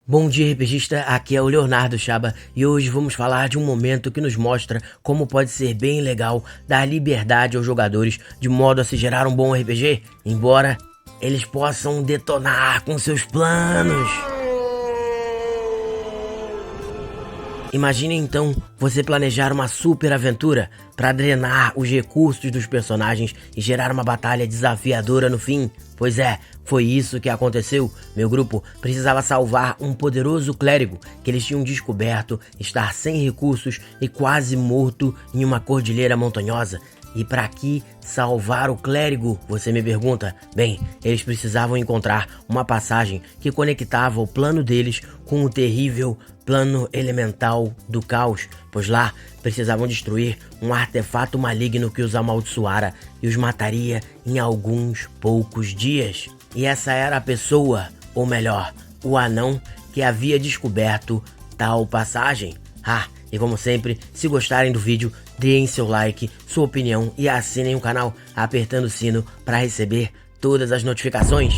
Bom dia, RPGista, aqui é o Leonardo Chaba e hoje vamos falar de um momento que nos mostra como pode ser bem legal dar liberdade aos jogadores de modo a se gerar um bom RPG, embora eles possam detonar com seus planos. Imagine então você planejar uma super aventura para drenar os recursos dos personagens e gerar uma batalha desafiadora no fim. Pois é, foi isso que aconteceu. Meu grupo precisava salvar um poderoso clérigo que eles tinham descoberto estar sem recursos e quase morto em uma cordilheira montanhosa. E para que salvar o clérigo, você me pergunta? Bem, eles precisavam encontrar uma passagem que conectava o plano deles com o terrível plano elemental do caos, pois lá precisavam destruir um artefato maligno que os amaldiçoara e os mataria em alguns poucos dias. E essa era a pessoa, ou melhor, o anão que havia descoberto tal passagem. E como sempre, se gostarem do vídeo, deem seu like, sua opinião e assinem o canal apertando o sino para receber todas as notificações.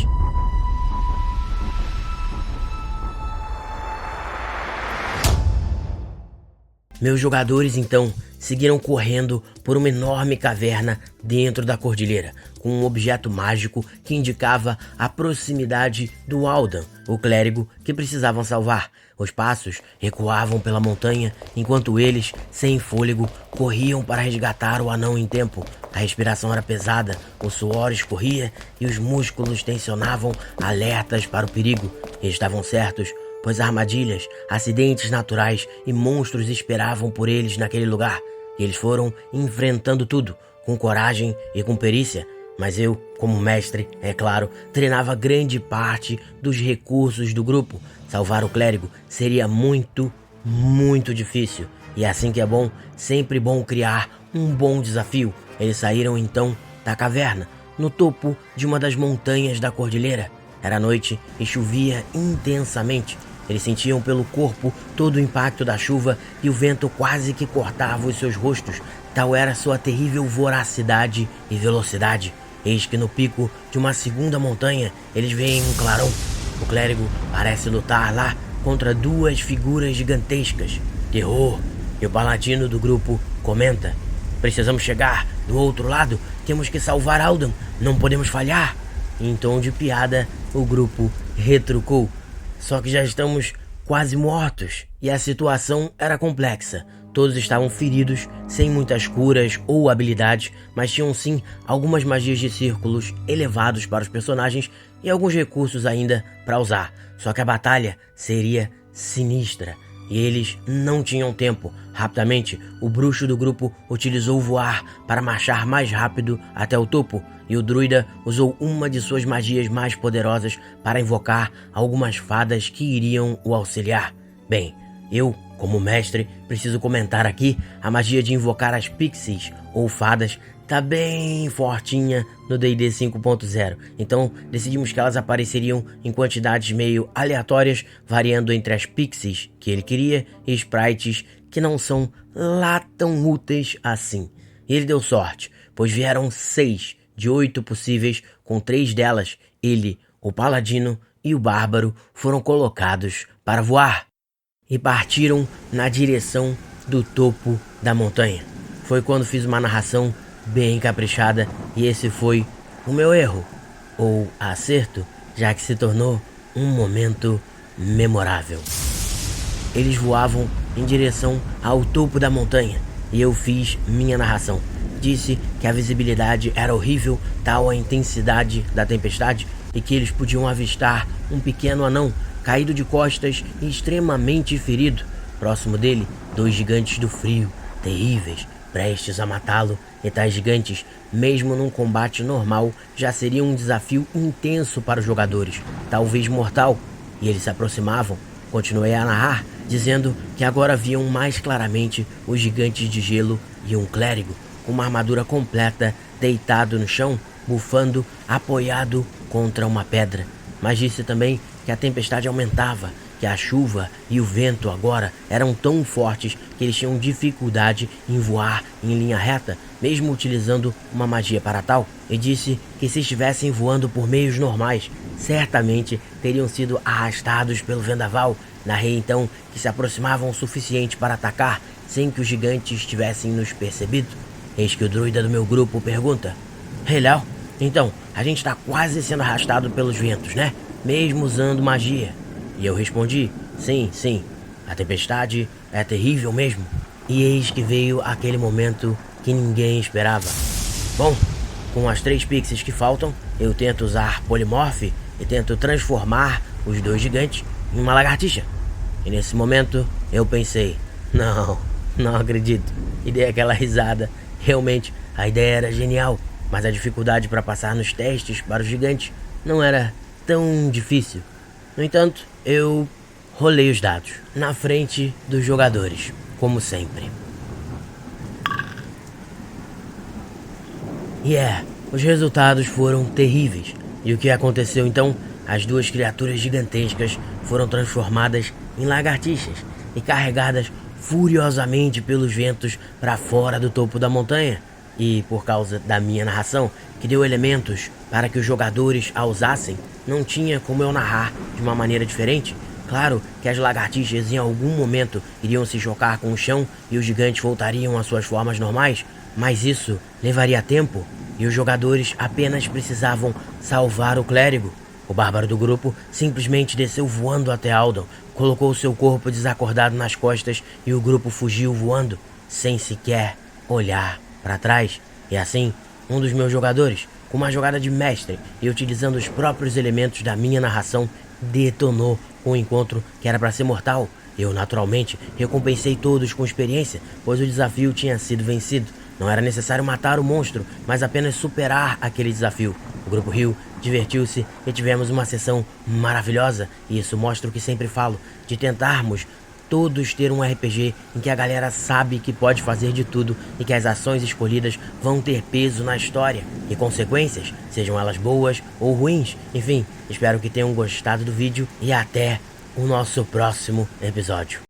Meus jogadores então seguiram correndo por uma enorme caverna dentro da cordilheira, com um objeto mágico que indicava a proximidade do Aldan, o clérigo que precisavam salvar. Os passos recuavam pela montanha, enquanto eles, sem fôlego, corriam para resgatar o anão em tempo. A respiração era pesada, o suor escorria e os músculos tensionavam, alertas para o perigo. E estavam certos, pois armadilhas, acidentes naturais e monstros esperavam por eles naquele lugar. E eles foram enfrentando tudo, com coragem e com perícia. Mas eu, como mestre, é claro, treinava grande parte dos recursos do grupo. Salvar o clérigo seria muito difícil. E assim que é bom, sempre bom criar um bom desafio. Eles saíram então da caverna, no topo de uma das montanhas da cordilheira. Era noite e chovia intensamente. Eles sentiam pelo corpo todo o impacto da chuva e o vento quase que cortava os seus rostos. Tal era sua terrível voracidade e velocidade. Eis que no pico de uma segunda montanha, eles veem um clarão. O clérigo parece lutar lá contra duas figuras gigantescas. Terror! E o paladino do grupo comenta: precisamos chegar do outro lado, temos que salvar Aldan, não podemos falhar. Em tom de piada, o grupo retrucou: só que já estamos quase mortos. E a situação era complexa. Todos estavam feridos, sem muitas curas ou habilidades, mas tinham sim algumas magias de círculos elevados para os personagens e alguns recursos ainda para usar. Só que a batalha seria sinistra e eles não tinham tempo. Rapidamente, o bruxo do grupo utilizou voar para marchar mais rápido até o topo, e o druida usou uma de suas magias mais poderosas para invocar algumas fadas que iriam o auxiliar. Bem, eu, como mestre, preciso comentar aqui: a magia de invocar as pixies, ou fadas, tá bem fortinha no D&D 5.0, então decidimos que elas apareceriam em quantidades meio aleatórias, variando entre as pixies que ele queria e sprites que não são lá tão úteis assim. E ele deu sorte, pois vieram 6 de 8 possíveis, com 3 delas, ele, o paladino e o bárbaro foram colocados para voar e partiram na direção do topo da montanha. Foi quando fiz uma narração bem caprichada e esse foi o meu erro, ou acerto, já que se tornou um momento memorável. Eles voavam em direção ao topo da montanha e eu fiz minha narração. Disse que a visibilidade era horrível, tal a intensidade da tempestade, e que eles podiam avistar um pequeno anão caído de costas e extremamente ferido. Próximo dele, 2 gigantes do frio, terríveis, prestes a matá-lo. E tais gigantes, mesmo num combate normal, já seriam um desafio intenso para os jogadores, talvez mortal. E eles se aproximavam. Continuei a narrar, dizendo que agora viam mais claramente os gigantes de gelo e um clérigo, com uma armadura completa, deitado no chão, bufando, apoiado contra uma pedra. Mas disse também que a tempestade aumentava, que a chuva e o vento agora eram tão fortes que eles tinham dificuldade em voar em linha reta, mesmo utilizando uma magia para tal. E disse que se estivessem voando por meios normais, certamente teriam sido arrastados pelo vendaval. Narrei então que se aproximavam o suficiente para atacar sem que os gigantes tivessem nos percebido. Eis que o druida do meu grupo pergunta: "Ei, Léo, então, a gente está quase sendo arrastado pelos ventos, né? Mesmo usando magia." E eu respondi: sim, a tempestade é terrível mesmo." E eis que veio aquele momento que ninguém esperava. Bom, com as 3 pixies que faltam, eu tento usar Polymorph e tento transformar os 2 gigantes em uma lagartixa. E nesse momento eu pensei: não acredito. E dei aquela risada. Realmente a ideia era genial, mas a dificuldade para passar nos testes para os gigantes não era tão difícil. No entanto, eu rolei os dados na frente dos jogadores, como sempre. Os resultados foram terríveis. E o que aconteceu então? As 2 criaturas gigantescas foram transformadas em lagartixas e carregadas furiosamente pelos ventos para fora do topo da montanha. E por causa da minha narração, que deu elementos para que os jogadores a usassem, não tinha como eu narrar de uma maneira diferente. Claro que as lagartixas em algum momento iriam se chocar com o chão e os gigantes voltariam às suas formas normais, mas isso levaria tempo e os jogadores apenas precisavam salvar o clérigo. O bárbaro do grupo simplesmente desceu voando até Alden, colocou seu corpo desacordado nas costas e o grupo fugiu voando, sem sequer olhar para trás. E assim, um dos meus jogadores, com uma jogada de mestre e utilizando os próprios elementos da minha narração, detonou um encontro que era para ser mortal. Eu, naturalmente, recompensei todos com experiência, pois o desafio tinha sido vencido. Não era necessário matar o monstro, mas apenas superar aquele desafio. O grupo riu, divertiu-se e tivemos uma sessão maravilhosa. E isso mostra o que sempre falo, de tentarmos todos ter um RPG em que a galera sabe que pode fazer de tudo e que as ações escolhidas vão ter peso na história e consequências, sejam elas boas ou ruins. Enfim, espero que tenham gostado do vídeo e até o nosso próximo episódio.